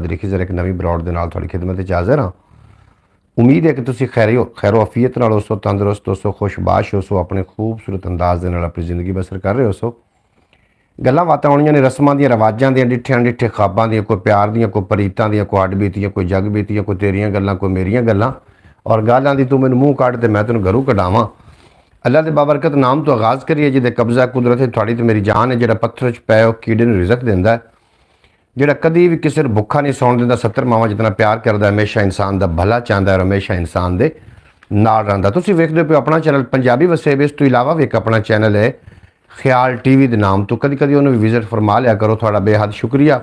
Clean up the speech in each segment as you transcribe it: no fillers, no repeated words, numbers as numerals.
खिजर एक नवीं बरौड़ के नाल थोड़ी खिदमत च हाज़र हाँ। उम्मीद है कि तुम खैरो अफीयत नाल हो, तंदुरुस्त हो, खुशबाश हो, अपने खूबसूरत अंदाज के नाल अपनी जिंदगी बसर कर रहे हो। गल्लां बातां आउणियां ने रस्मां दी, रवाजां दी, डिठियां डिठे ख्वाबां दी, कोई प्यार दी, कोई परीतां दी, कोई हड बीतियां, कोई जग बीतियां, कोई तेरियां गल्लां, कोई मेरियां गल्लां। और गल्लां दी तू मैनूं मूँह कढ ते मैं तैनूं घरों कढावां। अल्लाह के बाबरकत नाम तो आगाज़ करिए जिहदे कब्जा कुदरत है थोड़ी तो मेरी जान है, जिहड़ा पत्थर च पै कीड़े नूं रिज़क दिंदा है, जिहड़ा कदी भी किसी नूं भुखा नहीं सौण दिंदा, 70 मावां जितना प्यार करदा, हमेशा इंसान दा भला चाहता है और हमेशा इंसान दे नाल रहिंदा। तुसीं वेखदे पिओ अपना चैनल पंजाबी वसेब, इस तो इलावा भी एक अपना चैनल है ख्याल टीवी के नाम तो, कदी कदी उन्होंने विजिट फरमा लिया करो, थोड़ा बेहद शुक्रिया।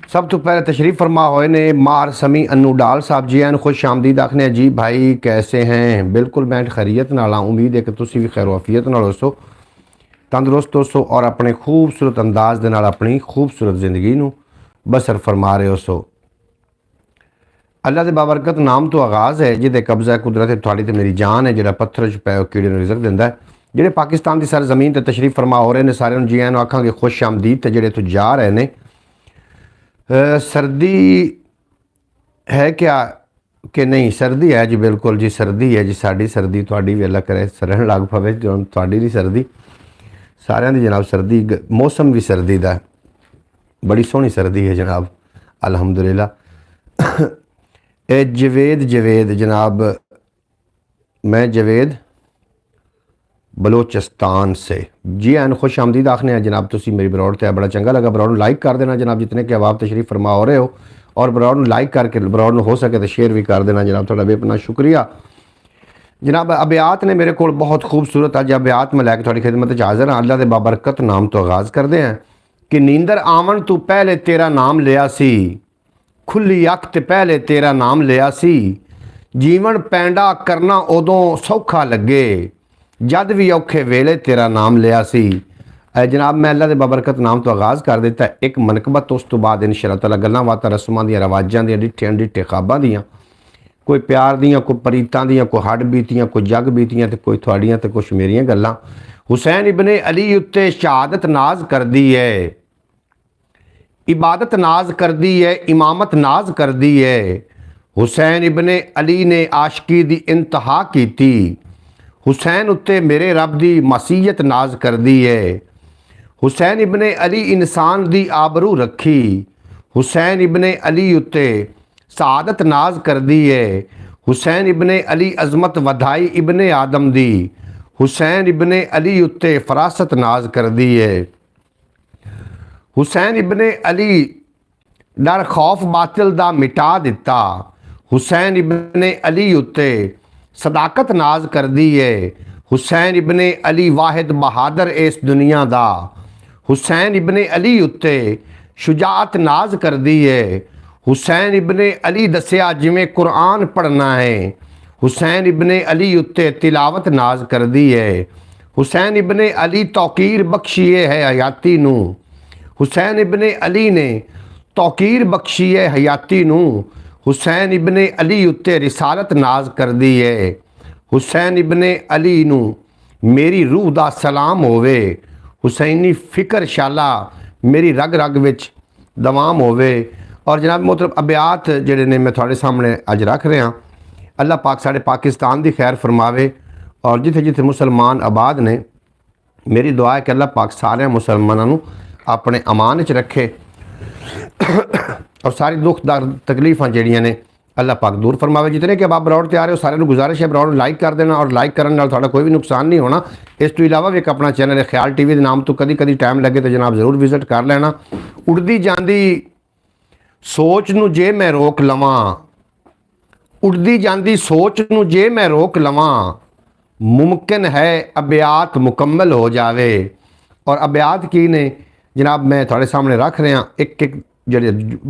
सब तो पहले तशरीफ़ फरमा होए ने मार समी अन्नू डाल साहब जी, एन खुश आमदीद आखने जी भाई कैसे हैं। बिल्कुल मैं खैरियत नाल हाँ, उम्मीद है कि तुसी भी खैर वफियत नाल हो, तंदुरुस्त हो और अपने खूबसूरत अंदाज दे नाल अपनी खूबसूरत जिंदगी नूं बसर फरमा रहे हो। अल्लाह के बाबरकत नाम तो आगाज़ है जिहदे कब्जा कुदरत है थोड़ी तो मेरी जान है, जिहड़ा पत्थर च पै कीड़े नूं रिज़क दिंदा है। जिहड़े पाकिस्तान की सर ज़मीन पर तशरीफ़ फरमा हो रहे हैं सारे जी आखा आखांगे खुश आमदीद, तो जिहड़े इत्थों जा रहे हैं सर्दी है क्या कि नहीं? सर्दी है जी, बिल्कुल जी सर्दी है जी, साड़ी सर्दी थोड़ी भी अल्लाह करे सरहन लग पवे, थोड़ी नहीं सर्दी सारिਆਂ ਦੀ जनाब सर्दी, मौसम भी सर्दी का बड़ी सोहनी सर्दी है जनाब अल्हम्दुलिल्लाह। जवेद जनाब, मैं जवेद बलोचिस्तान से जी एन खुश आमदीद आखने हैं जनाब। तुसी मेरी बरौड़ ते बड़ा चंगा लगा, बरौड़ लाइक कर देना जनाब जितने के अवाब तशरीफ़ फरमा हो रहे हो, और बरौड़ लाइक करके बरौड़ हो सके तो शेयर भी कर देना जनाब, थोड़ा बेपना शुक्रिया जनाब। अबियात ने मेरे को बहुत खूबसूरत अज अबियात में लैके थोड़ी खिदमत हाज़र हाँ। अल्लाह के बाबरकत नाम तो आगाज़ करते हैं कि नींदर आवन तू पहले तेरा नाम लिया सी, खुली अख ते पहले तेरा नाम लिया सी, जीवन पैंडा करना उदों सौखा लगे, जद भी औखे वेले तेरा नाम लिया सी। जनाब मैं अल्लाह के बाबरकत नाम तो आगाज़ कर दिता एक मनकबत, उस तो बाद इंशाअल्लाह ताला गल्लां बातां रस्मां दियां रवाजां दियां डिठियां डिठे ख्वाबां दियां, कोई प्यार दियां, कोई परीतां दियां, कोई हड बीतियां, कोई जग बीतियां, तो कोई थोड़ियां तो कुछ मेरियां गल्लां। हुसैन इबने अली उत्ते शहादत नाज कर दी है, इबादत नाज कर दी है, इमामत नाज कर दी है। हुसैन इबने अली ने आशकी दी इंतहा की थी, हुसैन उत्ते मेरे रब दी मसीयत नाज कर दी है। हुसैन इबने अली इंसान दी आबरू रखी, हुसैन इबने अली उत्ते सआदत नाज कर दी है। हुसैन इबने अली अजमत वधाई इबने आदम दी, हुसैन इबने अली उत्ते फरासत नाज कर दी है। हुसैन इबने अली डर खौफ बातिल दा मिटा दिता, हुसैन इबने अली उत्ते सदाकत नाज कर दी है। हुसैन इबने अली वाहिद बहादुर इस दुनिया दा, हुसैन इबने अली उत्ते शुजात नाज कर दी है। हुसैन इबने अली दसिया जिमें कुरान पढ़ना है, हुसैन इबने अली उत्ते तिलावत नाज कर दी है। हुसैन इबने अली तौकीर बख्शिए है हयाती नू, हुसैन इबने अली ने तौकीर बख्शी है हयाती नू। हुसैन इबने अली उत्ते रिसालत नाज कर दी है। हुसैन इबने अली नू मेरी रूह दा सलाम होवे, हुसैनी फिक्र शाला मेरी रग रग विच दवाम होवे। और जनाब मोहतरम अबियात जिहड़े ने मैं थोड़े सामने अज रख रहा, अल्लाह पाक साढ़े पाकिस्तान की खैर फरमावे, और जिथे जिथे मुसलमान आबाद ने मेरी दुआ है कि अल्लाह पाक सारे मुसलमानों अपने अमान च रखे और सारी दुख दर्द तकलीफां जिहड़ियां ने अल्लाह पाक दूर फरमावे। जितने कि आप बरौड़ ते आ रहे हो सारे गुजारिश है बरौड़ लाइक कर देना, और लाइक करने नाल थोड़ा कोई भी नुकसान नहीं होना। इस तो इलावा भी एक अपना चैनल है ख्याल टीवी के नाम तो, कदी कदी टाइम लगे तो जनाब जरूर विजिट कर लेना। उड़दी जांदी सोच नूं जे मैं रोक लवां, उड़दी जांदी सोच नूं जे मैं रोक लवां, मुमकिन है अबियात मुकम्मल हो जावे। और अबियात की ने जनाब मैं थोड़े सामने रख रहा, एक एक जो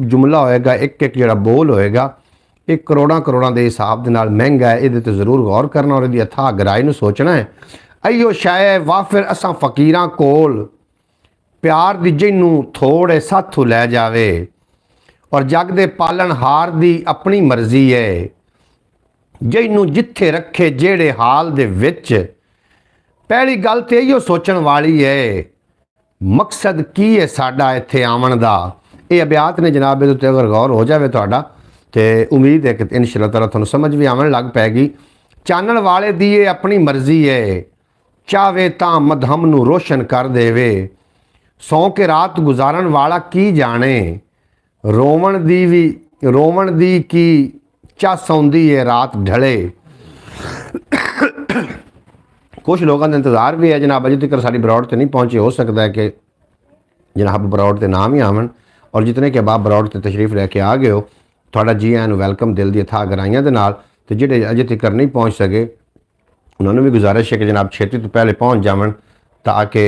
जुमला होएगा, एक एक जो बोल होएगा, एक करोड़ा करोड़ा के हिसाब के नाल महंगा है, ये तो जरूर गौर करना और ये अथाह गहराई नूं सोचना है। अयो शायद वाफिर असां फकीरां कोल प्यार दी जिन्नू थोड़े साथों लै जावे, और जग दे पालनहार दी अपनी मर्जी है, जिन्नू जिथे रखे जेड़े हाल दे विच। पहली गल तो इहो सोचण वाली है मकसद की है साडा इत्थे आवन दा, ये अबियात ने जनाब ये अगर गौर हो जाए तो उम्मीद है कि इंशाअल्लाह ताला तुहानू समझ भी आवन लग पैगी। चानण वाले दी ये अपनी मर्जी है, चाहे तां मधम नू रोशन कर देवे, सौ के रात गुजारन वाला की जाने, रोवण दी की चस आउंदी है रात ढले। कुछ लोगों का इंतज़ार भी है जनाब, अजे तक साड़ी बरौड़ तो नहीं पहुँचे, हो सकता है कि जनाब बरौड़ के नाम ही आवन। और जितने के बाब बरौड़ से तशरीफ़ लैके आ गए हो, थोड़ा जी आया वैलकम दिल दी अथाह गराइयां दे नाल। ते जिहड़े अजे तक नहीं पहुँच सके उन्होंने भी गुजारिश है कि जनाब छेती तो पहले पहुँच जावन, ताकि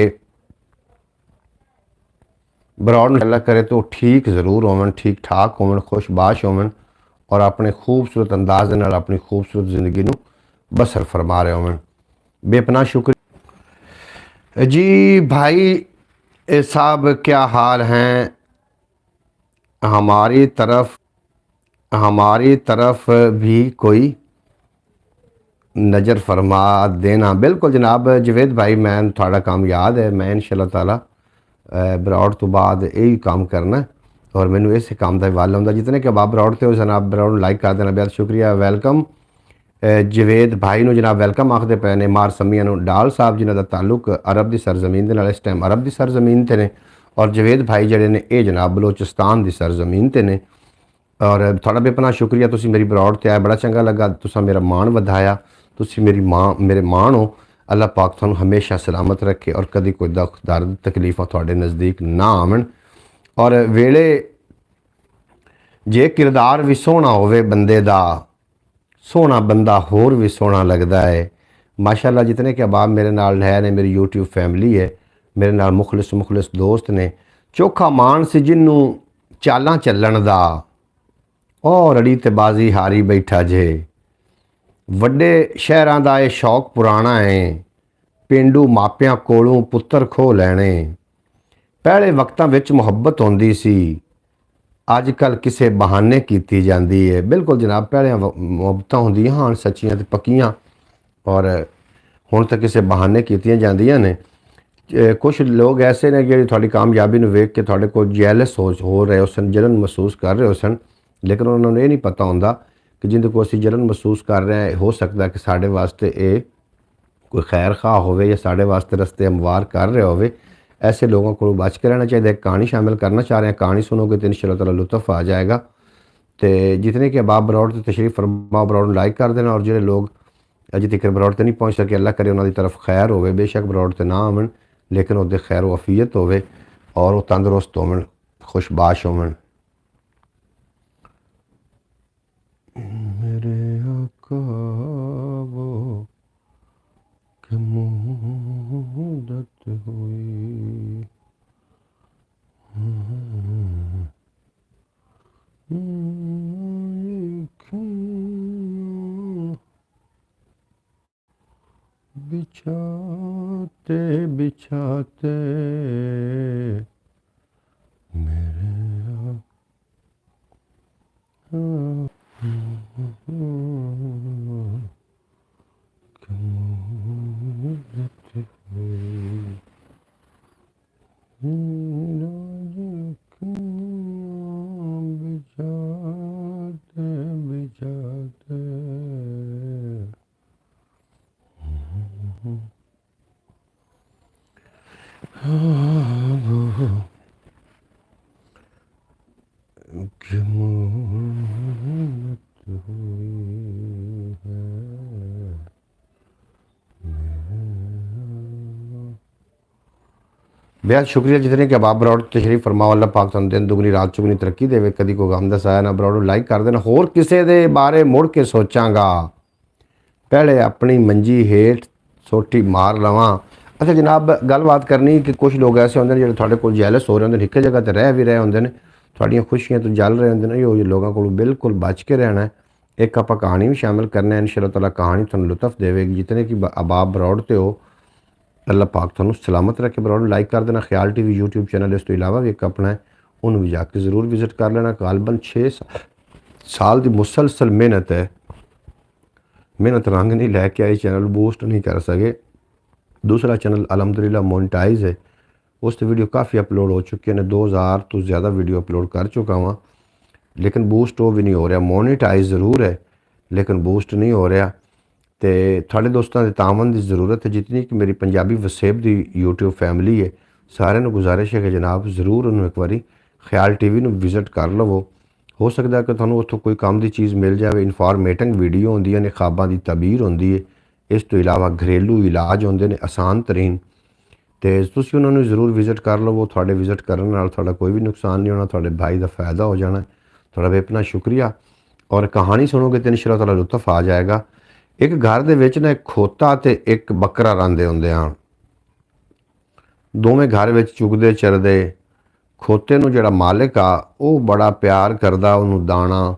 बरौड़ अल्लाह करे तो ठीक ज़रूर होवन, ठीक ठाक होवन, खुशबाश होवन और अपने खूबसूरत अंदाज दे नाल अपनी खूबसूरत ज़िंदगी नू बसर फरमा रहे होवन। बेपनाह शुक्रिया जी भाई साहब, क्या हाल हैं? हमारी तरफ भी कोई नज़र फरमा देना। बिल्कुल जनाब जवेद भाई, मैं थोड़ा काम याद है, मैं इंशाअल्लाह ताला बरौड़ तो बाद यही काम करना है और मैनू इस काम का वाल आउंदा। जितने के बाब बरौड़ थे जनाब बरौड़ लाइक कर देना, बेहद शुक्रिया। वैलकम जवेद भाई नू जनाब वैलकम आखते पे ने। मार समिया नू डाल साहब जिन्हों का ताल्लुक अरब की सरजमीन के नाल इस टाइम अरब की सरजमीन ते ने, और जवेद भाई जड़े ने ये जनाब बलोचिस्तान की सरजमीन ते ने। और थोड़ा बेपनाह शुक्रिया, तुसी मेरी बरौड़ ते आए, बड़ा चंगा लगा, तुसा मेरा मान वधाया, तुसी मेरे मान हो। अल्लाह पाक तुहानू हमेशा सलामत रखे और कभी कोई दुख दर्द तकलीफा थोड़े नज़दीक ना आवन। और वेले जे किरदार भी सोहना होवे बंदे दा, सोहना बंदा होर भी सोहना लगता है। माशाअल्लाह जितने के अहबाब मेरे नाल है ने, मेरी यूट्यूब फैमिली है, मेरे नाल मुखलिस दोस्त ने। चोखा मान सी जिन्नू चालां चलन दा, और अड़ी ते बाजी हारी बैठा जे। वड्डे शहरां दा ये शौक पुराना है, पेंडू मापियां कोलों पुत्तर खो लैणे। पहले वक्तां विच मुहब्बत होंदी सी, अजकल किसे बहाने कीती जाती है। बिल्कुल जनाब, पहले मुहब्बतां होंदियां हां सच्चियां ते पक्कियां, और हुण तो किसे बहाने कीतियां जांदियां ने। कुछ लोग ऐसे ने कि थोड़ी कामयाबी नूं वेख के थोड़े को जैलस हो रहे हो सन, जलन महसूस कर रहे हो सन, लेकिन उन्होंने ये नहीं पता होंदा कि जिंदे को असीं जलन महसूस कर रहे हैं, हो सकता है कि साढ़े वास्ते ये कोई खैर खा होवे या साढ़े वास्ते रस्ते हमवार कर रहे होवे। ऐसे लोगों को बच के रहना चाहिए। एक कहानी शामिल करना चाह रहे हैं, कहानी सुनोगे तो इंशाअल्लाह ताला लुत्फ़ आ जाएगा। तो जितने के अहबाब बरौड़ से तशरीफ़ फरमा, बरौड़ लाइक कर देना, और जो लोग अजे तक बरौड़ तो नहीं पहुँच सके, अल्लाह करे उन्होंने तरफ खैर होवे। बेशक बरौड़ तो ना आवन, लेकिन उहदे खैर वफ़ीयत होवे और वो तंदुरुस्त होवन, खुशबाश होवन। मेरे आका वो कि मुद्दत हुई, बिछाते बिछाते मेरे बिछाते बिछाते कि मुद्दत हुई है। बेहद शुक्रिया जितने के अहबाब बरौड़ तशरीफ़ फरमाओ। अल्लाह पाक तुहानू दिन दुगनी रात चुगनी तरक्की देवे, कदी कोई गम दा साया ना। बरौड़ लाइक कर देना। होर किसे दे बारे मुड़ के सोचांगा, पहले अपनी मंजी हेठ सोटी मार लवां। अच्छा जनाब, गलबात करनी कि कुछ लोग ऐसे होंगे जो थोड़े को जैलस हो रहे होंगे, एक जगह तो रह भी रहे होंगे, थोड़ियां खुशियां तो जल रहे होंगे, यो लोगों को बिल्कुल बच के रहना है। एक आप कहानी भी शामिल करना है, इंशाअल्लाह ताला कहानी तुहानू लुत्फ़ देवेगी। जितने की अहबाब बरौड़ ते हो, अल्लाह पाक तुहानू सलामत रखे। बरौड़ लाइक कर देना। ख्याल टीवी यूट्यूब चैनल इस तो इलावा भी एक अपना है, उन्होंने भी जाके ज़रूर विजिट कर लेना। गालबन 6 साल की मुसलसल मेहनत है, मेहनत रंग नहीं लैके आई, चैनल बूस्ट नहीं कर सके। दूसरा चैनल अलहमदुलिल्लाह मोनेटाइज है, उस तो वीडियो काफ़ी अपलोड हो चुकी ने, 2000 तो ज़्यादा वीडियो अपलोड कर चुका वहाँ, लेकिन बूस्ट वो भी नहीं हो रहा। मोनेटाइज ज़रूर है लेकिन बूस्ट नहीं हो रहा। तो थोड़े दोस्तों के तावन की ज़रूरत है, जितनी कि मेरी पंजाबी वसेब की यूट्यूब फैमिली है, सारे गुजारिश है कि जनाब ज़रूर उन्होंने एक बार ख्याल टीवी में विजिट कर लवो। हो सकता है कि तुहानू उत्थों कोई काम की चीज़ मिल जाए। इनफॉर्मेटिंग वीडियो होंदियां ने, ख्वाबां की तबीर होंदी है, इस तो इलावा घरेलू इलाज होंदे ने आसान तरीन। तो तुसीं उन्होंने ज़रूर विजिट कर लवो। थोड़े विजिट करने नाल थोड़ा कोई भी नुकसान नहीं होना, थोड़े भाई का फ़ायदा हो जाना। थोड़ा बेपना शुक्रिया। और कहानी सुनोगे तो इंशाअल्लाह थोड़ा लुत्फ आ जाएगा। एक घर दे विच ना एक खोता ते एक बकरा रहिंदे हुंदे हन। दोवें घर विच चुगदे चरदे। खोते नूं जिहड़ा मालिक आ वो बड़ा प्यार करदा, उहनूं दाणा,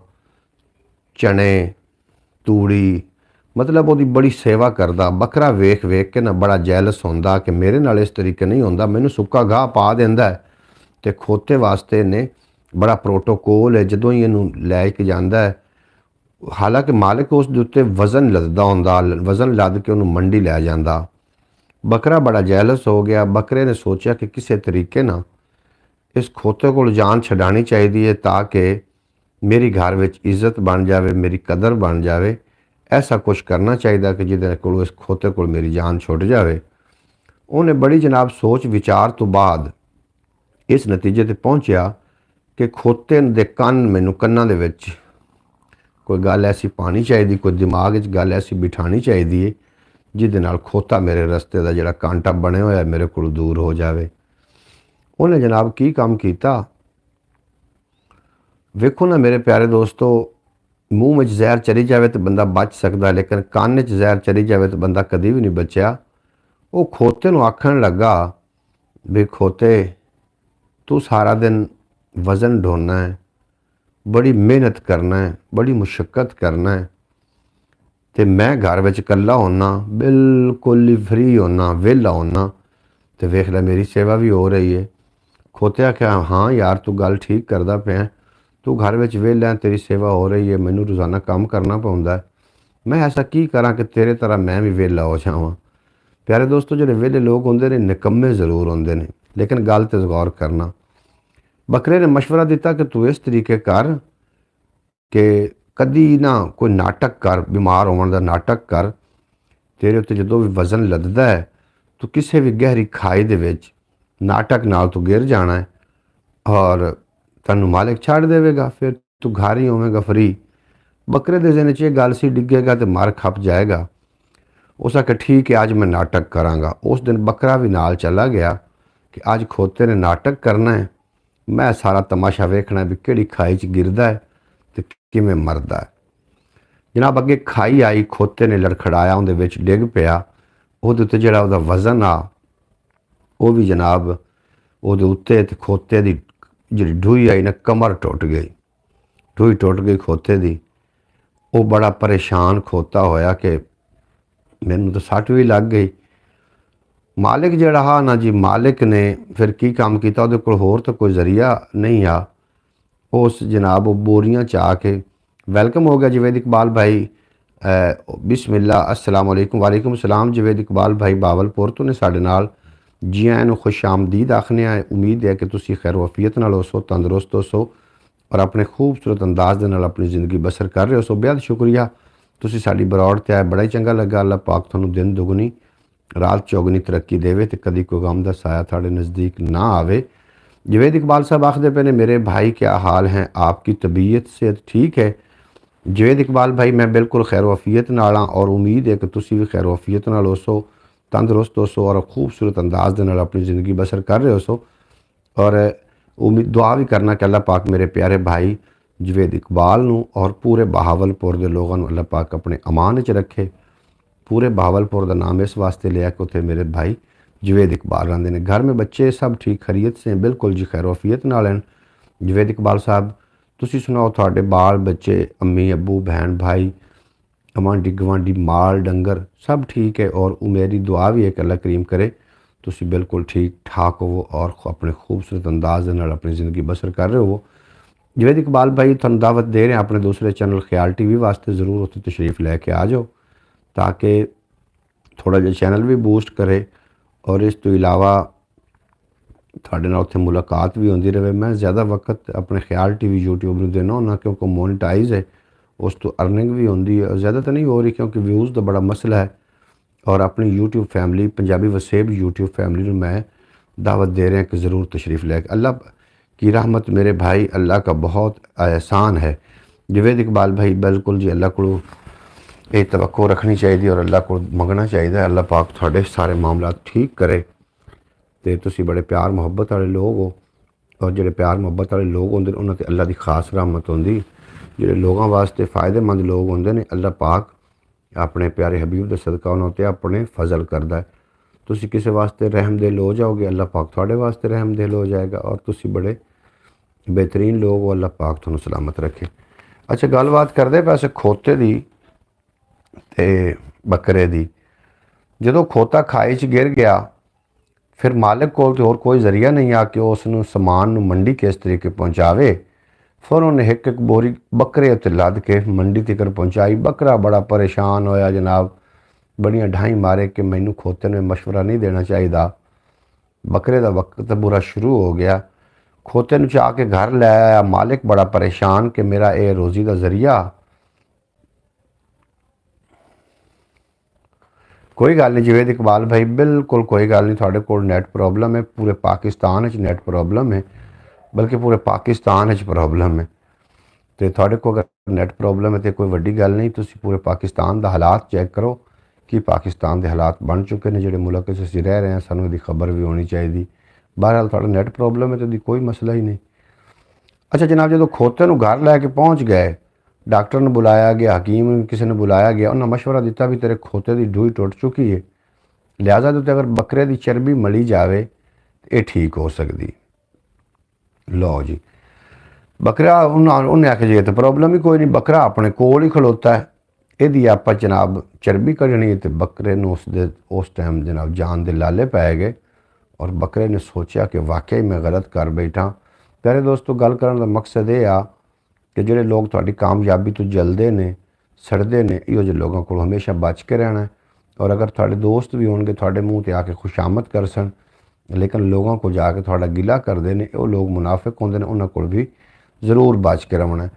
चने, तूड़ी, मतलब ਉਹਦੀ बड़ी सेवा करदा। बकरा वेख वेख के ना बड़ा जैलस होंदा कि मेरे नाल इस तरीके नहीं होंदा, मैनूं सुक्का गाह पा दिंदा है। ते खोते वास्ते ने बड़ा प्रोटोकोल है। जदों ही इहनूं लै के जांदा है, हालांकि मालिक उस दे उत्ते वज़न लददा हुंदा, वज़न लद के उहनूं मंडी लै जांदा। बकरा बड़ा जैलस हो गया। बकरे ने सोचा कि किसी तरीके ना इस खोते को जान छड़ानी चाहिए ताकि मेरी घर में इज्जत बन जाए, मेरी कदर बन जाए। ऐसा कुछ करना चाहिए कि जिहदे कोल इस खोते को मेरी जान छुट जाए। उन्हें बड़ी जनाब सोच विचार तो बाद इस नतीजे ते पहुंचा कि खोते दे कन मैनू कन्नां दे विच कोई गल ऐसी पानी चाहिए, कोई दिमाग च गल ऐसी बिठानी चाहिए जिहदे नाल खोता मेरे रस्ते का जिहड़ा कांटा बने होया मेरे को दूर हो जाए। उन्हें जनाब की काम किया, वेखो ना मेरे प्यारे दोस्तों, मूँह में जहर चली जाए तो बंदा बच सकता, लेकिन कान च जहर चली जाए तो बंदा कभी भी नहीं बचया। वो खोते नूं आखण लगा भी खोते तू सारा दिन वज़न ढोना है, बड़ी मेहनत करना है, बड़ी मुशक्क़त करना है, तो मैं घर में कल्ला होना, बिल्कुल ही फ्री होना, वेला होना, तो वेख लै मेरी सेवा भी हो रही है। खोते आख्या हाँ यार तू गल ठीक करदा पिया, तू घर में वेला, तेरी सेवा हो रही है, मैनू रोज़ाना काम करना पौंदा है, मैं ऐसा की करा कि तेरे तरह मैं भी वेला हो जावां। प्यारे दोस्तों, जिहड़े वेले लोग होंदे ने निकम्मे जरूर होंदे ने, लेकिन गल ते गौर करना। बकरे ने मशवरा दिता कि तू इस तरीके कर कि कदी ना कोई नाटक कर, बीमार होने का नाटक कर। तेरे उत्ते जदों भी वज़न लददा है तू किसी भी गहरी खाई दे विच नाटक नाल तू गिर जाना है और तैनूं मालिक छड़ देवेगा, फिर तू घर ही होवेगा फ्री। बकरे दे ज़हन च ये गल सी, डिगेगा तो मर खप जाएगा। उस आखे ठीक है अज मैं नाटक करांगा। उस दिन बकरा भी नाल चला गया कि अज खोते ने नाटक करना है, मैं सारा तमाशा वेखना भी किहड़ी खाई च गिरदा है ते किवें मरदा है। जनाब अगे खाई आई, खोते ने लड़खड़ाया, उहदे विच डिग पिया। उहदे उत्ते जिहड़ा उहदा वज़न आ वो भी जनाब उहदे उत्ते, ते खोते दी जिहड़ी ढूई आई ना, कमर टुट गई, ढूई टुट गई खोते दी। वो बड़ा परेशान खोता होया कि मैनू तो सट भी लग गई। मालिक जिहड़ा हा ना जी, मालिक ने फिर की काम किया, उहदे कोल होर तो कोई जरिया नहीं आ। उस जनाब वो बोरियां च आके वैलकम हो गया जवेद इकबाल भाई, बिस्मिल्लाह अस्सलाम वालेकुम। वालेकुम सलाम जवेद इकबाल भाई बावलपुर तो ने साडे नाल जी आयां नूं खुश आमदीद आखने आ। उम्मीद है कि तुसीं खैर वफीयत नाल होसो, तंदुरुस्त होसो और अपने खूबसूरत अंदाज दे नाल अपनी ज़िंदगी बसर कर रहे हो। सो बेहद शुक्रिया, तुसीं साडी बरौड़ ते आए, बड़ा ही चंगा लगा। अल्लाह पाक तुहानूं दिन दुगनी रात चौगनी तरक्की देवे ते कदी कोई गम दा साया तुहाडे नज़दीक ना आवे। जवेद इकबाल साहब आखते पे ने मेरे भाई क्या हाल हैं, आपकी तबीयत सेहत ठीक है? जवेद इकबाल भाई मैं बिल्कुल खैर वफीयत नाल हाँ और उम्मीद है कि तुसीं भी खैर वफीयत नाल होसो, तंदुरुस्त होसो और खूबसूरत अंदाज दे नाल अपनी ज़िंदगी बसर कर रहे हो। और उम्मीद दुआ भी करना कि अल्लाह पाक मेरे प्यारे भाई जवेद इकबाल नूं और पूरे बहावलपुर के लोगों नूं अल्लाह पाक अपने अमान च रखे। पूरे बहावलपुर का नाम इस वास्ते लिया कि उत्थे मेरे भाई जवेद इकबाल रहंदे ने। घर में बच्चे सब ठीक खैरियत से हैं? बिल्कुल जी खैर वफीयत नाल हैं। जवेद इकबाल साहब तुसीं सुनाओ, तुहाडे बाल बच्चे, अम्मी अबू, भैन भाई, आंढी गुआंढी, माल डंगर सब ठीक है? और मेरी दुआ भी है कि अल्लाह करीम करे तुसीं बिल्कुल ठीक ठाक हो और अपने खूबसूरत अंदाज दे नाल अपनी ज़िंदगी बसर कर रहे हो। जवेद इकबाल भाई तुहानूं दावत दे रहे हैं अपने दूसरे चैनल ख्याल टीवी वास्ते, ज़रूर उत्थे तशरीफ़ लैके आ जाओ ताकि थोड़ा जिहा चैनल भी बूस्ट करे। और इस तो इलावा ਤੁਹਾਡੇ ਨਾਲ ਉੱਥੇ ਮੁਲਾਕਾਤ ਵੀ ਹੁੰਦੀ ਰਹੇ। ਮੈਂ ਜ਼ਿਆਦਾ ਵਕਤ ਆਪਣੇ ਖਿਆਲ ਟੀਵੀ YouTube ਨੂੰ ਦੇਣਾ ਹੁੰਦਾ ਕਿਉਂਕਿ ਮੋਨੀਟਾਈਜ਼ ਹੈ, ਉਸ ਤੋਂ ਅਰਨਿੰਗ ਵੀ ਹੁੰਦੀ ਹੈ। ਜ਼ਿਆਦਾ ਤਾਂ ਨਹੀਂ ਹੋ ਰਹੀ ਕਿਉਂਕਿ ਵਿਊਜ਼ ਦਾ ਬੜਾ ਮਸਲਾ ਹੈ। और अपनी YouTube family Punjabi Wasaib YouTube family में मैं दावत दे रहे हैं कि ज़रूर तशरीफ़ ले। अल्लाह की रहमत मेरे भाई, अल्लाह का बहुत एहसान है। जवेद इकबाल भाई बिल्कुल जी, अल्लाह को ये तवक्को रखनी चाहिए और अल्लाह को मंगना चाहिए अल्लाह पाक थोड़े सारे मामला ठीक करे। तो तुसी बड़े प्यार मुहब्बत वाले लोग हो और जो प्यार मुहब्बत वाले लोग होंगे उन्होंने अल्लाह की खास रहमत होंगी। जो लोगों वास्ते फ़ायदेमंद लोग होंगे ने अल्लाह पाक अपने प्यारे हबीब के सदका उन्होंने ते अपने फजल करता है। तुसी किसी वास्ते रहमदिल हो जाओगे, अल्लाह पाक थोड़े वास्ते रहमदिल हो जाएगा और तुसी बड़े बेहतरीन लोग हो। अल्लाह पाक तुहानू सलामत रखे। अच्छा, गलबात करते पैसे खोते की ते बकरे की। जो खोता खाई च गिर गया फिर मालिक को होर कोई जरिया नहीं आ कि उस समान नू मंडी किस तरीके पहुँचावे। फिर उन्हें एक एक बोरी बकरे उत्ते लद के मंडी तक पहुँचाई। बकरा बड़ा परेशान होया जनाब, बड़ियां ढाई मारे कि मैनू खोते ने मशवरा नहीं देना चाहिए। बकरे का वक्त बुरा शुरू हो गया। खोते नू चाह के घर लै आया। मालिक बड़ा परेशान कि मेरा ये रोज़ी का जरिया। कोई गल नहीं जवेद इकबाल भाई, बिल्कुल कोई गल नहीं। थोड़े कोल नैट प्रॉब्लम है, पूरे पाकिस्तान नैट प्रॉब्लम है, बल्कि पूरे पाकिस्तान प्रॉब्लम है। तो थोड़े को अगर नैट प्रॉब्लम है तो कोई वड्डी गल नहीं। तुसी पूरे पाकिस्तान का हालात चैक करो कि पाकिस्तान के हालात बन चुके हैं। जोड़े मुल्क असीं रह रहे हैं सानू इसकी खबर भी होनी चाहिए। बहरहाल थोड़ा नैट प्रॉब्लम है तो कोई मसला ही नहीं। अच्छा जनाब, जो खोते नू घर लैके पहुँच गए, डॉक्टर ने बुलाया गया, हकीम किसी ने बुलाया गया, उन्हें मशवरा दिता भी तेरे खोते की ढूई टुट चुकी है, लिहाजा तो अगर बकरे की चर्बी मली जाए तो ये ठीक हो सकती। लो जी, बकरा उन्हें आख्या जी तो प्रॉब्लम ही कोई नहीं, बकरा अपने कोल ही खलोता है, यदि आप जनाब चर्बी कढ़नी है। तो बकरे उस टाइम जनाब जान के लाले पै गए और बकरे ने सोचा कि वाकई मैं गलत कर बैठा। प्यारे दोस्तों, गल करने का मकसद ये आ कि जोड़े लोग थोड़ी कामयाबी तो जलते हैं, सड़ते हैं, इहो जे लोगों को हमेशा बच के रहना है। और अगर थोड़े दोस्त भी होंगे थोड़े मूँह ते आके खुशामद कर सन, लेकिन लोगों को जाके थोड़ा गिला करते हैं, वो लोग मुनाफिक होंगे, उन्होंने को भी ज़रूर बच के रहना है।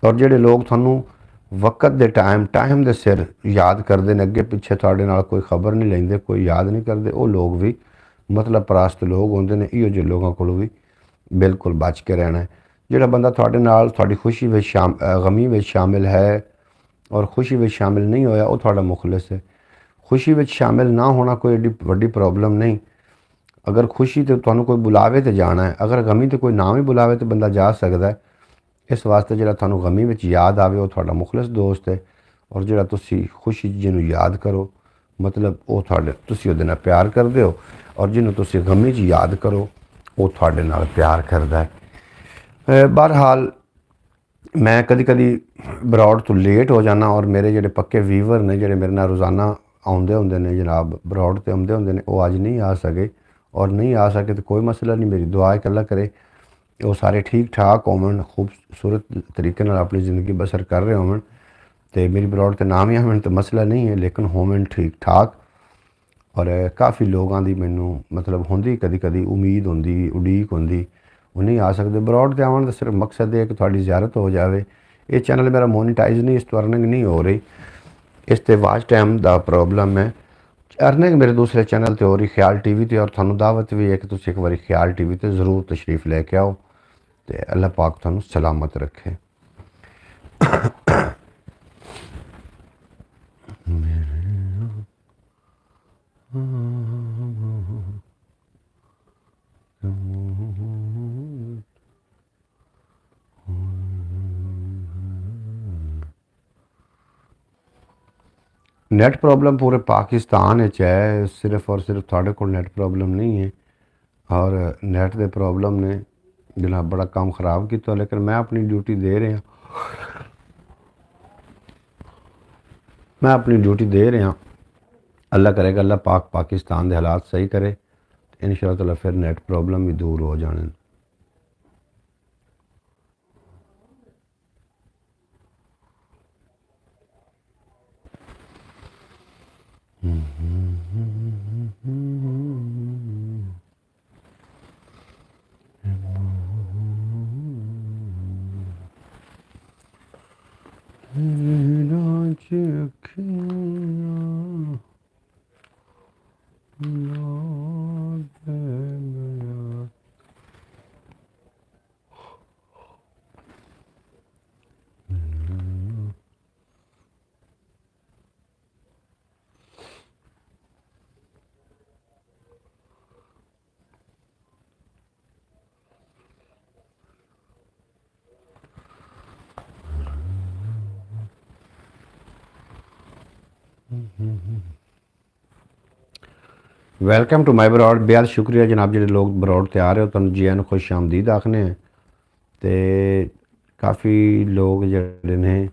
और जोड़े लोग थानू वक्त दे टाइम दे सिर याद करते हैं, अगे पिछे थोड़े नाल कोई खबर नहीं लेंदे, कोई याद नहीं करते, वो लोग भी मतलब परास्त लोग होंगे ने। इहो जे लोगों को भी बिल्कुल बच के रहना है। जोड़ा बंदा थोड़े नाल थोड़ी खुशी में गमी में शामिल है और खुशी में शामिल नहीं होया, वो थोड़ा मुखलिस है। खुशी में शामिल ना होना कोई एडी वड्डी प्रॉब्लम नहीं। अगर खुशी तो तुहानू कोई बुलावे तो जाना है, अगर गमी तो कोई ना भी बुलावे तो बंदा जा सकता है। इस वास्ते जो थानू गमी में याद आवे वो थोड़ा मुखलिस दोस्त है। और जो तुसी खुशी जिन्हों याद करो मतलब वो थोड़े तुसी उहदे नाल प्यार करते हो, और जिन्हों तुसी गमी च याद करो वो थोड़े नाल प्यार करता है। बहरहाल मैं कदी कदी बरौड़ तो लेट हो जाना और मेरे जोड़े पक्के वीवर ने जोड़े मेरे नाल रोज़ाना आउंदे होंदे ने जनाब बरौड़ ते आउंदे होंदे ने, वो अज नहीं आ सके। और नहीं आ सके तो कोई मसला नहीं, मेरी दुआ है कि अल्लाह करे वो सारे ठीक ठाक होवन, खूबसूरत तरीके नाल अपनी ज़िंदगी बसर कर रहे होवन। तो मेरी बरौड़ ते नाम ही आवन तो मसला नहीं है, लेकिन होवन ठीक ठाक। और काफ़ी लोगों की मैनू मतलब होंदी कदी कदी उम्मीद होंदी, उड़ीक होंदी, वो नहीं आ सकते। बरौड़ ते आवन का सिर्फ मकसद है कि थोड़ी ज़ियारत हो जाए। ये चैनल मेरा मोनीटाइज नहीं, इस तो अर्निंग नहीं हो रही, इस ते वाच टाइम का प्रॉब्लम है। अर्निंग मेरे दूसरे चैनल ते हो रही ख्याल टीवी ते, और थानू दावत भी है कि तुम एक बार ख्याल टीवी ते ज़रूर तशरीफ़ लैके आओ। तो अल्लाह पाक थानू सलामत रखे। नैट प्रॉब्लम पूरे पाकिस्तान है, सिर्फ और सिर्फ थोड़े को नैट प्रॉब्लम नहीं है। और नैट के प्रॉब्लम ने जनाब बड़ा काम ख़राब किया, लेकिन मैं अपनी ड्यूटी दे रहा, मैं अपनी ड्यूटी दे रहा। अल्लाह करेगा, अल्लाह पाक पाकिस्तान के हालात सही करे, इंशाअल्लाह ताला फिर नैट प्रॉब्लम भी दूर हो जाने। ਹੀਰਾਂ ਚ ਅੱਖੀਆਂ ਲਾ ਦੇ ਗਿਆ। Welcome to my broad. ਬੇहद ਸ਼ੁਕਰੀਆ ਜਨਾਬ ਜਿਹੜੇ ਲੋਕ ਬਰੋਡ ਤੇ ਆ ਰਹੇ ਹੋ, ਤੁਹਾਨੂੰ ਜੀ ਆਇਆਂ ਨੂੰ ਖੁਸ਼ ਆਮਦੀਦ ਆਖਨੇ ਆ। ਤੇ ਕਾਫੀ ਲੋਕ ਜਿਹੜੇ ਨੇ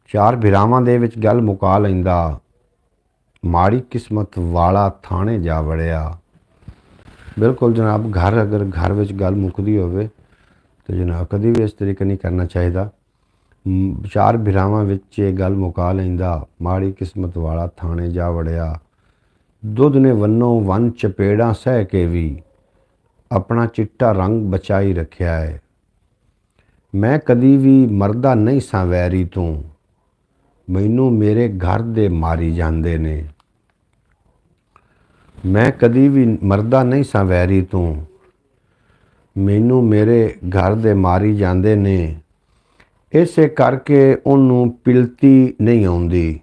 ਚਾਰ ਭਰਾਵਾਂ ਦੇ ਵਿੱਚ ਗੱਲ ਮੁਕਾ ਲੈਂਦਾ, ਮਾੜੀ ਕਿਸਮਤ ਵਾਲਾ ਥਾਣੇ ਜਾ ਵੜਿਆ। ਬਿਲਕੁਲ ਜਨਾਬ, ਅਗਰ ਘਰ ਵਿੱਚ ਗੱਲ ਮੁੱਕਦੀ ਹੋਵੇ ਤੇ ਜਨਾਬ ਕਦੀ ਵੀ ਇਸ ਤਰੀਕੇ ਨਹੀਂ ਕਰਨਾ ਚਾਹੀਦਾ। ਚਾਰ ਭਰਾਵਾਂ ਵਿੱਚ ਇਹ ਗੱਲ ਮੁਕਾ ਲੈਂਦਾ, ਮਾੜੀ ਕਿਸਮਤ ਵਾਲਾ ਥਾਣੇ ਜਾ ਵੜਿਆ। ਦੁੱਧ ਨੇ ਵੰਨੋਂ ਵੰਨ ਚਪੇੜਾਂ ਸਹਿ ਕੇ ਵੀ ਆਪਣਾ ਚਿੱਟਾ ਰੰਗ ਬਚਾਈ ਰੱਖਿਆ ਹੈ। ਮੈਂ ਕਦੀ ਵੀ ਮਰਦਾ ਨਹੀਂ ਸਾਂ ਵੈਰੀ ਤੂੰ, ਮੈਨੂੰ ਮੇਰੇ ਘਰ ਦੇ ਮਾਰੀ ਜਾਂਦੇ ਨੇ। ਮੈਂ ਕਦੀ ਵੀ ਮਰਦਾ ਨਹੀਂ ਸਾਂ ਵੈਰੀ ਤੂੰ, ਮੈਨੂੰ ਮੇਰੇ ਘਰ ਦੇ ਮਾਰੀ ਜਾਂਦੇ ਨੇ। ਇਸੇ ਕਰਕੇ ਉਹਨੂੰ ਪਿਲਤੀ ਨਹੀਂ ਆਉਂਦੀ,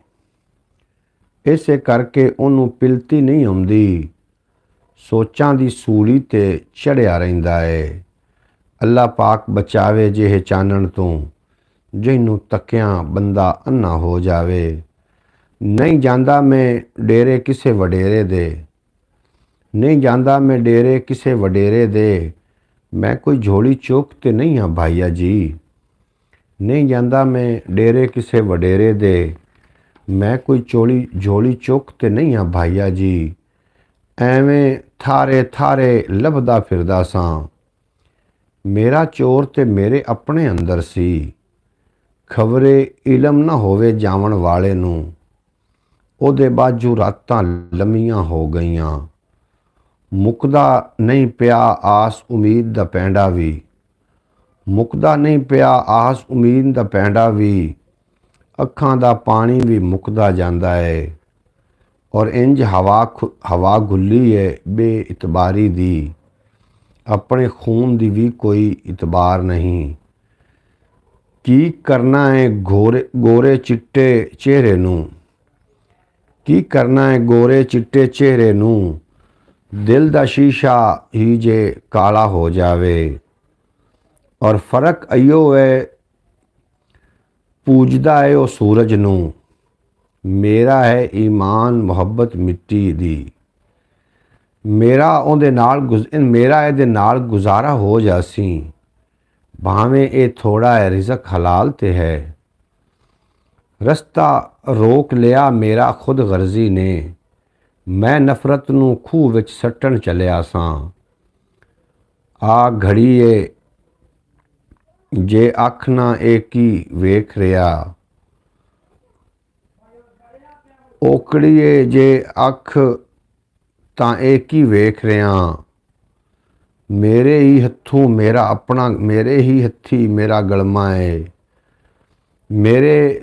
ਇਸੇ ਕਰਕੇ ਉਹਨੂੰ ਪਿਲਤੀ ਨਹੀਂ ਆਉਂਦੀ। ਸੋਚਾਂ ਦੀ ਸੂਲੀ ਤੇ ਚੜਿਆ ਰਹਿੰਦਾ ਏ। ਅੱਲਾ ਪਾਕ ਬਚਾਵੇ ਜਿਹੇ ਚਾਨਣ ਤੋਂ, ਜਿਹਨੂੰ ਤੱਕਿਆਂ ਬੰਦਾ ਅੰਨਾ ਹੋ ਜਾਵੇ। ਨਹੀਂ ਜਾਂਦਾ ਮੈਂ ਡੇਰੇ ਕਿਸੇ ਵਡੇਰੇ ਦੇ, ਨਹੀਂ ਜਾਂਦਾ ਮੈਂ ਡੇਰੇ ਕਿਸੇ ਵਡੇਰੇ ਦੇ। ਮੈਂ ਕੋਈ ਝੋਲੀ ਚੁੱਕ ਤੇ ਨਹੀਂ ਹਾਂ ਭਾਈਆ ਜੀ, ਨਹੀਂ ਜਾਂਦਾ ਮੈਂ ਡੇਰੇ ਕਿਸੇ ਵਡੇਰੇ ਦੇ। ਮੈਂ ਕੋਈ ਝੋਲੀ ਚੁੱਕ ਤੇ ਨਹੀਂ ਹਾਂ ਭਾਈਆ ਜੀ। ਐਵੇਂ ਥਾਰੇ ਥਾਰੇ ਲੱਭਦਾ ਫਿਰਦਾ ਸਾਂ, ਮੇਰਾ ਚੋਰ ਤੇ ਮੇਰੇ ਆਪਣੇ ਅੰਦਰ ਸੀ। ਖਬਰੇ ਇਲਮ ਨਾ ਹੋਵੇ ਜਾਵਣ ਵਾਲੇ ਨੂੰ, ਉਹਦੇ ਬਾਝੋਂ ਰਾਤਾਂ ਲੰਮੀਆਂ ਹੋ ਗਈਆਂ। ਮੁੱਕਦਾ ਨਹੀਂ ਪਿਆ ਆਸ ਉਮੀਦ ਦਾ ਪੈਂਡਾ ਵੀ, ਮੁੱਕਦਾ ਨਹੀਂ ਪਿਆ ਆਸ ਉਮੀਦ ਦਾ ਪੈਂਡਾ ਵੀ। ਅੱਖਾਂ ਦਾ ਪਾਣੀ ਵੀ ਮੁੱਕਦਾ ਜਾਂਦਾ ਏ, ਔਰ ਇੰਜ ਹਵਾ ਗੁੱਲੀ ਏ ਬੇਇਤਬਾਰੀ ਦੀ। ਆਪਣੇ ਖੂਨ ਦੀ ਵੀ ਕੋਈ ਇਤਬਾਰ ਨਹੀਂ। ਕੀ ਕਰਨਾ ਹੈ ਗੋਰੇ ਚਿੱਟੇ ਚਿਹਰੇ ਨੂੰ, ਕੀ ਕਰਨਾ ਹੈ ਗੋਰੇ ਚਿੱਟੇ ਚਿਹਰੇ ਨੂੰ। ਦਿਲ ਦਾ ਸ਼ੀਸ਼ਾ ਹੀ ਜੇ ਕਾਲਾ ਹੋ ਜਾਵੇ, ਔਰ ਫਰਕ ਅਈਓ ਹੈ ਪੂਜਦਾ ਹੈ ਉਹ ਸੂਰਜ ਨੂੰ। ਮੇਰਾ ਹੈ ਈਮਾਨ ਮੁਹੱਬਤ ਮਿੱਟੀ ਦੀ, ਮੇਰਾ ਇਹਦੇ ਨਾਲ ਗੁਜ਼ਾਰਾ ਹੋ ਜਾਸੀ। ਭਾਵੇਂ ਇਹ ਥੋੜਾ ਹੈ ਰਿਜ਼ਕ ਹਲਾਲ ਤੇ ਹੈ। ਰਸਤਾ ਰੋਕ ਲਿਆ ਮੇਰਾ ਖੁਦ ਗਰਜ਼ੀ ਨੇ, ਮੈਂ ਨਫ਼ਰਤ ਨੂੰ ਖੂਹ ਵਿੱਚ ਸੱਟਣ ਚੱਲਿਆ ਸਾਂ। ਆ ਘੜੀਏ ਜੇ ਅੱਖ ਨਾ ਇਹ ਕੀ ਵੇਖ ਰਿਹਾ, ਓਕੜੀਏ ਜੇ ਅੱਖ ਤਾਂ ਇਹ ਕੀ ਵੇਖ ਰਿਹਾ। ਮੇਰੇ ਹੀ ਹੱਥੋਂ ਮੇਰਾ ਆਪਣਾ, ਮੇਰੇ ਹੀ ਹੱਥੀ ਮੇਰਾ ਗਲਮਾ ਏ। ਮੇਰੇ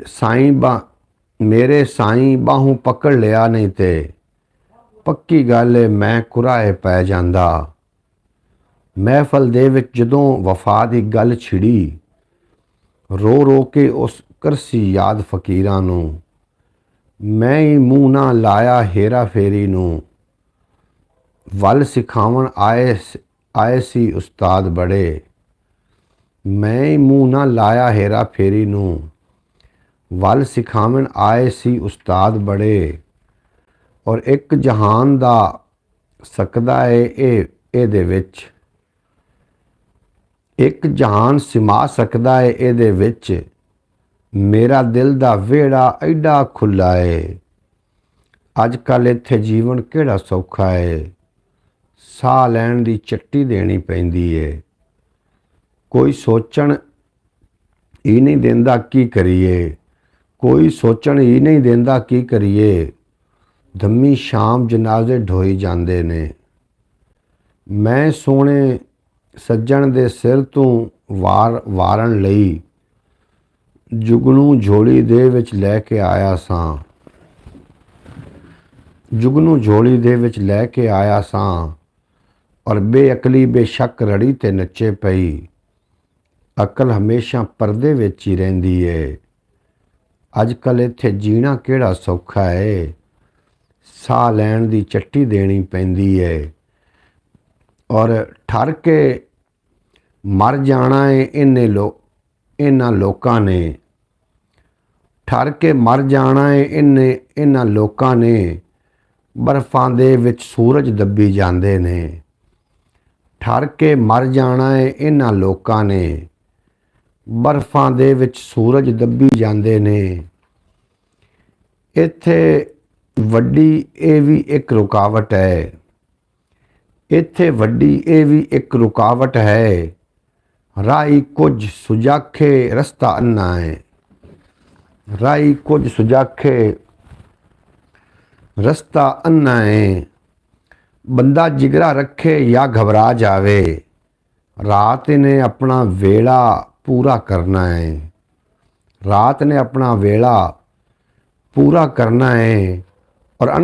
ਸਾਈਂ ਬਾਹੋਂ ਪਕੜ ਲਿਆ ਨਹੀਂ ਤੇ ਪੱਕੀ ਗੱਲ ਏ ਮੈਂ ਕੁਰਾਏ ਪੈ ਜਾਂਦਾ। ਮਹਿਫਲ ਦੇ ਵਿੱਚ ਜਦੋਂ ਵਫਾ ਦੀ ਗੱਲ ਛਿੜੀ, ਰੋ ਰੋ ਕੇ ਉਸ ਕਰਸੀ ਯਾਦ ਫਕੀਰਾਂ ਨੂੰ। ਮੈਂ ਹੀ ਮੂੰਹ ਨਾ ਲਾਇਆ ਹੇਰਾ ਫੇਰੀ ਨੂੰ, ਵੱਲ ਸਿਖਾਵਣ ਆਏ ਸੀ ਉਸਤਾਦ ਬੜੇ। ਮੈਂ ਹੀ ਮੂੰਹ ਨਾ ਲਾਇਆ ਹੇਰਾ ਫੇਰੀ ਨੂੰ, ਵੱਲ ਸਿਖਾਵਣ ਆਏ ਸੀ ਉਸਤਾਦ ਬੜੇ। ਔਰ ਇੱਕ ਜਹਾਨ ਦਾ ਸਕਦਾ ਏ ਇਹਦੇ ਵਿੱਚ, ਇੱਕ ਜਹਾਨ ਸਮਾ ਸਕਦਾ ਏ ਇਹਦੇ ਵਿੱਚ। ਮੇਰਾ ਦਿਲ ਦਾ ਵਿਹੜਾ ਐਡਾ ਖੁੱਲਾ ਏ, ਅੱਜ ਕੱਲ੍ਹ ਇੱਥੇ ਜੀਵਨ ਕਿਹੜਾ ਸੌਖਾ ਏ। ਸਾਹ ਲੈਣ ਦੀ ਚੱਟੀ ਦੇਣੀ ਪੈਂਦੀ ਏ, ਕੋਈ ਸੋਚਣ ਹੀ ਨਹੀਂ ਦਿੰਦਾ ਕੀ ਕਰੀਏ, ਕੋਈ ਸੋਚਣ ਹੀ ਨਹੀਂ ਦਿੰਦਾ ਕੀ ਕਰੀਏ। ਧੰਮੀ ਸ਼ਾਮ ਜਨਾਜ਼ੇ ਢੋਈ ਜਾਂਦੇ ਨੇ, ਮੈਂ ਸੋਹਣੇ ਸੱਜਣ ਦੇ ਸਿਰ ਤੋਂ ਵਾਰਨ ਲਈ ਜੁਗਨੂੰ ਝੋਲੀ ਦੇ ਵਿੱਚ ਲੈ ਕੇ ਆਇਆ ਸਾਂ। ਜੁਗਨੂੰ ਝੋਲੀ ਦੇ ਵਿੱਚ ਲੈ ਕੇ ਆਇਆ ਸਾਂ, ਔਰ ਬੇਅਕਲੀ ਬੇਸ਼ੱਕ ਰੜੀ ਤੇ ਨੱਚੇ ਪਈ। ਅਕਲ ਹਮੇਸ਼ਾ ਪਰਦੇ ਵਿੱਚ ਹੀ ਰਹਿੰਦੀ ਏ। ਅੱਜ ਕੱਲ੍ਹ ਇੱਥੇ ਜੀਣਾ ਕਿਹੜਾ ਸੌਖਾ ਏ। ਸਾਹ ਲੈਣ ਦੀ ਚੱਟੀ ਦੇਣੀ ਪੈਂਦੀ ਏ, ਔਰ ਠਰ ਕੇ ਮਰ ਜਾਣਾ ਏ। ਇਹਨਾਂ ਲੋਕਾਂ ਨੇ ਠਰ ਕੇ ਮਰ ਜਾਣਾ ਏ। ਇਹਨਾਂ ਲੋਕਾਂ ਨੇ ਬਰਫਾਂ ਦੇ ਵਿੱਚ ਸੂਰਜ ਦੱਬੀ ਜਾਂਦੇ ਨੇ। ਠਰ ਕੇ ਮਰ ਜਾਣਾ ਏ। ਇਹਨਾਂ ਲੋਕਾਂ ਨੇ ਬਰਫਾਂ ਦੇ ਵਿੱਚ ਸੂਰਜ ਦੱਬੀ ਜਾਂਦੇ ਨੇ। ਇੱਥੇ ਵੱਡੀ ਇਹ ਵੀ ਇੱਕ ਰੁਕਾਵਟ ਹੈ। ਇੱਥੇ ਵੱਡੀ ਇਹ ਵੀ ਇੱਕ ਰੁਕਾਵਟ ਹੈ। ਰਾਹੀ ਕੁਝ ਸੁਜਾਖੇ ਰਸਤਾ ਅੰਨਾ ਹੈ। ਰਾਹੀ ਕੁਝ ਸੁਜਾਖੇ ਰਸਤਾ ਅੰਨਾ ਹੈ। ਬੰਦਾ ਜਿਗਰਾ ਰੱਖੇ ਜਾਂ ਘਬਰਾ ਜਾਵੇ, ਰਾਤ ਨੇ ਆਪਣਾ ਵੇਲਾ ਪੂਰਾ ਕਰਨਾ ਹੈ। ਰਾਤ ਨੇ ਆਪਣਾ ਵੇਲਾ ਪੂਰਾ ਕਰਨਾ ਹੈ, ਔਰ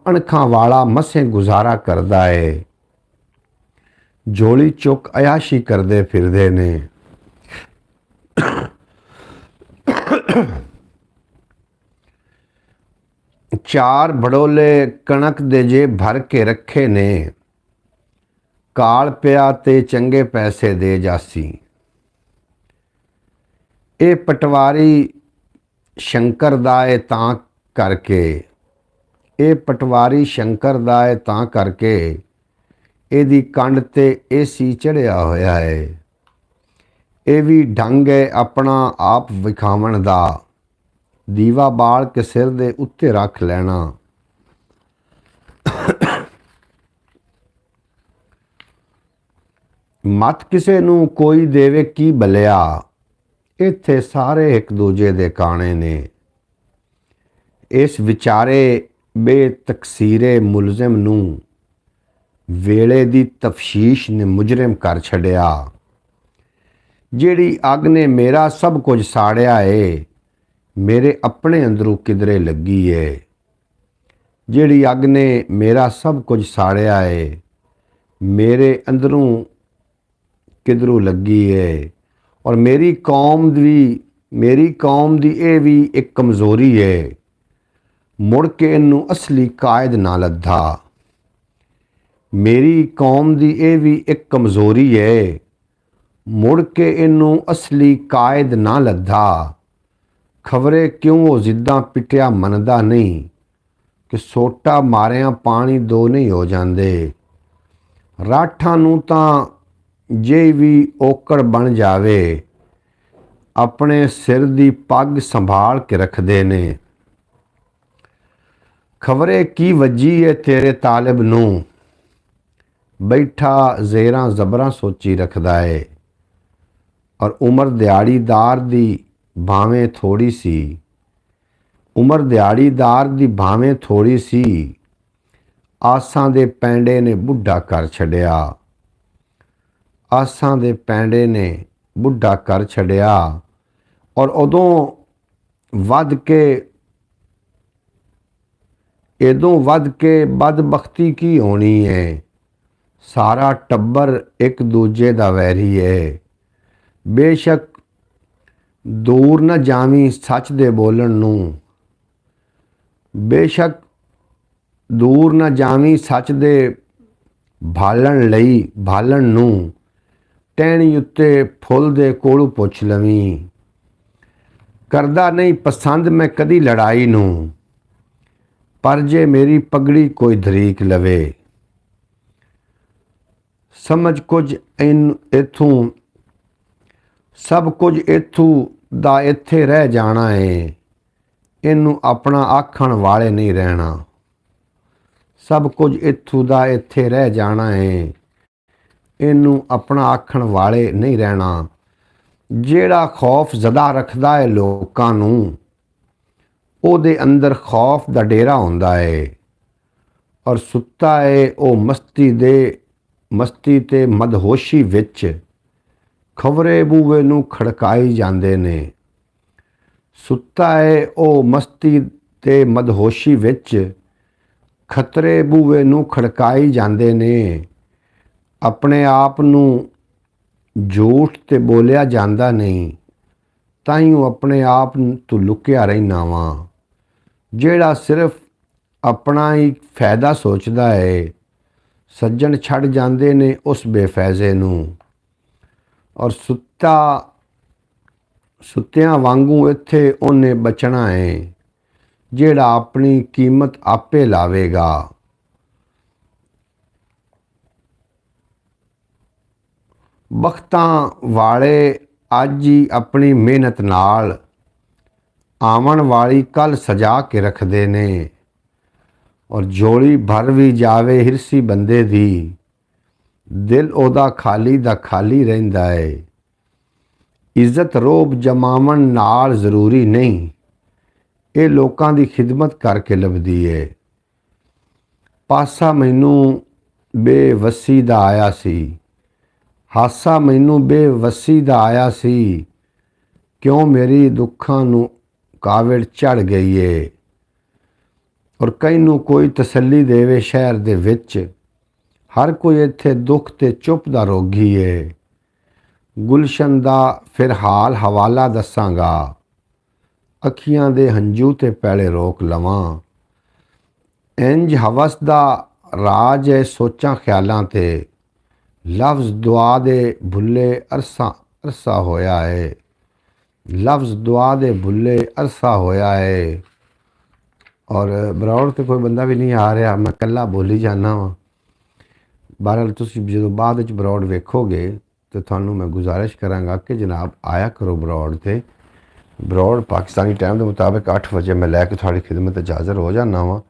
ਅਣਖਾਂ ਵਾਲਾ ਮਸੇ ਗੁਜ਼ਾਰਾ ਕਰਦਾ ਹੈ। ਝੋਲੀ ਚੁੱਕ ਅਯਾਸ਼ੀ ਕਰਦੇ ਫਿਰਦੇ ਨੇ। ਚਾਰ ਬੜੋਲੇ ਕਣਕ ਦੇ ਜੇ ਭਰ ਕੇ ਰੱਖੇ ਨੇ। ਕਾਲ ਪਿਆ ਤੇ ਚੰਗੇ ਪੈਸੇ ਦੇ ਜਾਸੀ। ਇਹ ਪਟਵਾਰੀ ਸ਼ੰਕਰ ਦਾ ਏ ਤਾਂ ਕਰਕੇ, ਇਹ ਪਟਵਾਰੀ ਸ਼ੰਕਰ ਦਾ ਏ ਤਾਂ ਕਰਕੇ ਇਹਦੀ ਕੰਡ ਤੇ ਏਸੀ ਚੜਿਆ ਹੋਇਆ ਹੈ। ਇਹ ਵੀ ਢੰਗ ਹੈ ਆਪਣਾ ਆਪ ਵਿਖਾਵਣ ਦਾ। ਦੀਵਾ ਬਾਲ ਕੇ ਸਿਰ ਦੇ ਉੱਤੇ ਰੱਖ ਲੈਣਾ। ਮਤ ਕਿਸੇ ਨੂੰ ਕੋਈ ਦੇਵੇ ਕੀ ਬਲਿਆ। ਇੱਥੇ ਸਾਰੇ ਇੱਕ ਦੂਜੇ ਦੇ ਕਾਣੇ ਨੇ। ਇਸ ਵਿਚਾਰੇ ਬੇਤਕਸੀਰੇ ਮੁਲਜ਼ਮ ਨੂੰ ਵੇਲੇ ਦੀ ਤਫਸ਼ੀਸ਼ ਨੇ ਮੁਜਰਮ ਕਰ ਛੱਡਿਆ। ਜਿਹੜੀ ਅੱਗ ਨੇ ਮੇਰਾ ਸਭ ਕੁਝ ਸਾੜਿਆ ਏ, ਮੇਰੇ ਆਪਣੇ ਅੰਦਰੋਂ ਕਿਧਰੇ ਲੱਗੀ ਏ। ਜਿਹੜੀ ਅੱਗ ਨੇ ਮੇਰਾ ਸਭ ਕੁਝ ਸਾੜਿਆ ਏ, ਮੇਰੇ ਅੰਦਰੋਂ ਕਿਧਰੋਂ ਲੱਗੀ ਏ। ਔਰ ਮੇਰੀ ਕੌਮ ਦੀ ਇਹ ਵੀ ਇੱਕ ਕਮਜ਼ੋਰੀ ਏ। ਮੁੜ ਕੇ ਇਹਨੂੰ ਅਸਲੀ ਕਾਇਦ ਨਾ ਲੱਥਾ। ਮੇਰੀ ਕੌਮ ਦੀ ਇਹ ਵੀ ਇੱਕ ਕਮਜ਼ੋਰੀ ਏ। ਮੁੜ ਕੇ ਇਹਨੂੰ ਅਸਲੀ ਕਾਇਦ ਨਾ ਲੱਥਾ। ਖਬਰੇ ਕਿਉਂ ਉਹ ਜ਼ਿੱਦਾਂ ਪਿੱਟਿਆ ਮੰਨਦਾ ਨਹੀਂ ਕਿ ਸੋਟਾ ਮਾਰਿਆਂ ਪਾਣੀ ਦੋ ਨਹੀਂ ਹੋ ਜਾਂਦੇ। ਰਾਠਾਂ ਨੂੰ ਤਾਂ ਜੇ ਵੀ ਔਕੜ ਬਣ ਜਾਵੇ, ਆਪਣੇ ਸਿਰ ਦੀ ਪੱਗ ਸੰਭਾਲ ਕੇ ਰੱਖਦੇ ਨੇ। ਖਬਰੇ ਕੀ ਵੱਜੀ ਏ ਤੇਰੇ ਤਾਲਿਬ ਨੂੰ, ਬੈਠਾ ਜ਼ੇਰਾਂ ਜ਼ਬਰਾਂ ਸੋਚੀ ਰੱਖਦਾ ਏ। ਔਰ ਉਮਰ ਦਿਹਾੜੀਦਾਰ ਦੀ ਭਾਵੇਂ ਥੋੜੀ ਸੀ, ਉਮਰ ਦਿਹਾੜੀਦਾਰ ਦੀ ਭਾਵੇਂ ਥੋੜੀ ਸੀ। ਆਸਾਂ ਦੇ ਪੈਂਡੇ ਨੇ ਬੁੱਢਾ ਕਰ ਛੱਡਿਆ। ਆਸਾਂ ਦੇ ਪੈਂਡੇ ਨੇ ਬੁੱਢਾ ਕਰ ਛੱਡਿਆ। ਔਰ ਉਦੋਂ ਵੱਧ ਕੇ ਬਦਬਖਤੀ ਕੀ ਹੋਣੀ ਹੈ। ਸਾਰਾ ਟੱਬਰ ਇੱਕ ਦੂਜੇ ਦਾ ਵੈਰੀ ਹੈ। ਬੇਸ਼ੱਕ ਦੂਰ ਨਾ ਜਾਵੀਂ ਸੱਚ ਦੇ ਬੋਲਣ ਨੂੰ, ਬੇਸ਼ੱਕ ਦੂਰ ਨਾ ਜਾਵੀਂ ਸੱਚ ਦੇ ਭਾਲਣ ਨੂੰ। ਟਹਿਣੀ ਉੱਤੇ ਫੁੱਲ ਦੇ ਕੋਲੋਂ ਪੁੱਛ ਲਵੀਂ। ਕਰਦਾ ਨਹੀਂ ਪਸੰਦ ਮੈਂ ਕਦੀ ਲੜਾਈ ਨੂੰ, ਪਰ ਜੇ ਮੇਰੀ ਪਗੜੀ ਕੋਈ ਧਰੀਕ ਲਵੇ। ਸਮਝ ਕੁਝ ਇੱਥੋਂ ਸਭ ਕੁਝ ਇੱਥੋਂ ਦਾ ਇੱਥੇ ਰਹਿ ਜਾਣਾ ਏ। ਇਹਨੂੰ ਆਪਣਾ ਆਖਣ ਵਾਲੇ ਨਹੀਂ ਰਹਿਣਾ। ਸਭ ਕੁਝ ਇੱਥੋਂ ਦਾ ਇੱਥੇ ਰਹਿ ਜਾਣਾ ਏ। ਇਹਨੂੰ ਆਪਣਾ ਆਖਣ ਵਾਲੇ ਨਹੀਂ ਰਹਿਣਾ। ਜਿਹੜਾ ਖੌਫ ਜ਼ਦਾ ਰੱਖਦਾ ਹੈ ਲੋਕਾਂ ਨੂੰ, ਉਹਦੇ ਅੰਦਰ ਖੌਫ ਦਾ ਡੇਰਾ ਹੁੰਦਾ ਏ। ਔਰ ਸੁੱਤਾ ਏ ਉਹ ਮਸਤੀ ਤੇ ਮਦਹੋਸ਼ੀ ਵਿੱਚ ਖਬਰੇ ਬੂਵੇ ਨੂੰ ਖੜਕਾਈ ਜਾਂਦੇ ਨੇ। ਸੁੱਤਾ ਏ ਉਹ ਮਸਤੀ ਤੇ ਮਦਹੋਸ਼ੀ ਵਿੱਚ, ਖਤਰੇ ਬੂਵੇ ਨੂੰ ਖੜਕਾਈ ਜਾਂਦੇ ਨੇ। ਆਪਣੇ ਆਪ ਨੂੰ ਝੂਠ ਤੇ ਬੋਲਿਆ ਜਾਂਦਾ ਨਹੀਂ, ਤਾਈਓ ਆਪਣੇ ਆਪ ਤੋਂ ਲੁਕਿਆ ਰਹਿਣਾ ਵਾਂ। ਜਿਹੜਾ ਸਿਰਫ ਆਪਣਾ ਹੀ ਫਾਇਦਾ ਸੋਚਦਾ ਏ, ਸੱਜਣ ਛੱਡ ਜਾਂਦੇ ਨੇ ਉਸ ਬੇਫੈਜ਼ੇ ਨੂੰ। ਔਰ ਸੁੱਤਿਆਂ ਵਾਂਗੂ ਇੱਥੇ ਉਹਨੇ ਬਚਣਾ ਏ, ਜਿਹੜਾ ਆਪਣੀ ਕੀਮਤ ਆਪੇ ਲਾਵੇਗਾ। ਬਖਤਾਂ ਵਾਲੇ ਅੱਜ ਹੀ ਆਪਣੀ ਮਿਹਨਤ ਨਾਲ ਆਉਣ ਵਾਲੀ ਕੱਲ੍ਹ ਸਜਾ ਕੇ ਰੱਖਦੇ ਨੇ। ਔਰ ਝੋਲੀ ਭਰ ਵੀ ਜਾਵੇ ਹਿਰਸੀ ਬੰਦੇ ਦੀ, ਦਿਲ ਉਹਦਾ ਖਾਲੀ ਦਾ ਖਾਲੀ ਰਹਿੰਦਾ ਏ। ਇੱਜ਼ਤ ਰੋਬ ਜਮਾਵਣ ਨਾਲ ਜ਼ਰੂਰੀ ਨਹੀਂ, ਇਹ ਲੋਕਾਂ ਦੀ ਖਿਦਮਤ ਕਰਕੇ ਲੱਭਦੀ ਏ। ਪਾਸਾ ਮੈਨੂੰ ਬੇਵੱਸੀ ਦਾ ਆਇਆ ਸੀ, ਹਾਸਾ ਮੈਨੂੰ ਬੇਵੱਸੀ ਦਾ ਆਇਆ ਸੀ। ਕਿਉਂ ਮੇਰੀ ਦੁੱਖਾਂ ਨੂੰ ਕਾਵੜ ਚੜ ਗਈ ਏ। ਔਰ ਕਈ ਨੂੰ ਕੋਈ ਤਸੱਲੀ ਦੇਵੇ ਸ਼ਹਿਰ ਦੇ ਵਿੱਚ, ਹਰ ਕੋਈ ਇੱਥੇ ਦੁੱਖ ਤੇ ਚੁੱਪ ਦਾ ਰੋਗੀ ਏ। ਗੁਲਸ਼ਨ ਦਾ ਫਿਰ ਹਾਲ ਹਵਾਲਾ ਦੱਸਾਂਗਾ, ਅੱਖੀਆਂ ਦੇ ਹੰਝੂ ਤੇ ਪਹਿਲੇ ਰੋਕ ਲਵਾਂ। ਇੰਜ ਹਵਸ ਦਾ ਰਾਜ ਏ ਸੋਚਾਂ ਖਿਆਲਾਂ ਤੇ, ਲਫ਼ਜ਼ ਦੁਆ ਦੇ ਭੁੱਲੇ ਅਰਸਾ ਹੋਇਆ ਏ। ਲਫ਼ਜ਼ ਦੁਆ ਦੇ ਭੁੱਲੇ ਅਰਸਾ ਹੋਇਆ ਏ। ਔਰ ਬਰੌੜ ਤੇ ਕੋਈ ਬੰਦਾ ਵੀ ਨਹੀਂ ਆ ਰਿਹਾ, ਮੈਂ ਇਕੱਲਾ ਬੋਲੀ ਜਾਂਦਾ ਵਾਂ। ਬਹਰਹਾਲ ਤੁਸੀਂ ਜਦੋਂ ਬਾਅਦ ਵਿੱਚ ਬਰੌੜ ਵੇਖੋਗੇ ਤਾਂ ਤੁਹਾਨੂੰ ਮੈਂ ਗੁਜ਼ਾਰਿਸ਼ ਕਰਾਂਗਾ ਕਿ ਜਨਾਬ ਆਇਆ ਕਰੋ ਬਰੌੜ ਤੇ। ਬਰੌੜ ਪਾਕਿਸਤਾਨੀ ਟਾਈਮ ਦੇ ਮੁਤਾਬਿਕ 8 ਵਜੇ ਮੈਂ ਲੈ ਕੇ ਤੁਹਾਡੀ ਖਿਦਮਤ 'ਚ ਹਾਜ਼ਰ ਹੋ ਜਾਂਦਾ ਵਾਂ,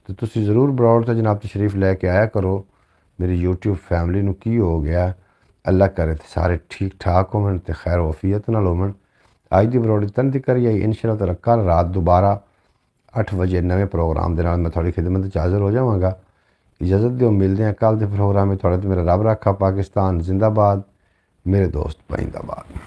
ਤੇ ਤੁਸੀਂ ਜ਼ਰੂਰ ਬਰੌੜ ਤੇ ਜਨਾਬ ਤਸ਼ਰੀਫ ਲੈ ਕੇ ਆਇਆ ਕਰੋ। ਮੇਰੀ YouTube ਫੈਮਿਲੀ ਨੂੰ ਕੀ ਹੋ ਗਿਆ, ਅੱਲਾ करे ਤੇ ਸਾਰੇ ਠੀਕ ਠਾਕ ਹੋਵਣ ਤੇ ਖੈਰ ਵਫੀਅਤ ਨਾਲ ਹੋਵਣ। ਅੱਜ ਦੀ ਬਰੌੜ ਤਨ ਦੀ ਕਰੀਏ ਇਨਸ਼ਾ ਅੱਲਾਹ ਕੱਲ੍ਹ ਰਾਤ ਦੁਬਾਰਾ 8 ਵਜੇ ਨਵੇਂ ਪ੍ਰੋਗਰਾਮ ਦੇ ਨਾਲ ਮੈਂ ਤੁਹਾਡੀ ਖਿਦਮਤ 'ਚ ਹਾਜ਼ਰ ਹੋ ਜਾਵਾਂਗਾ। ਇਜਾਜ਼ਤ ਦਿਓ, ਮਿਲਦੇ हैं ਕੱਲ੍ਹ ਦੇ ਪ੍ਰੋਗਰਾਮ में। ਤੁਹਾਡੇ ਤੋਂ ਮੇਰਾ ਰੱਬ ਰੱਖਾ। पाकिस्तान जिंदाबाद, मेरे दोस्त पाइंदाबाद।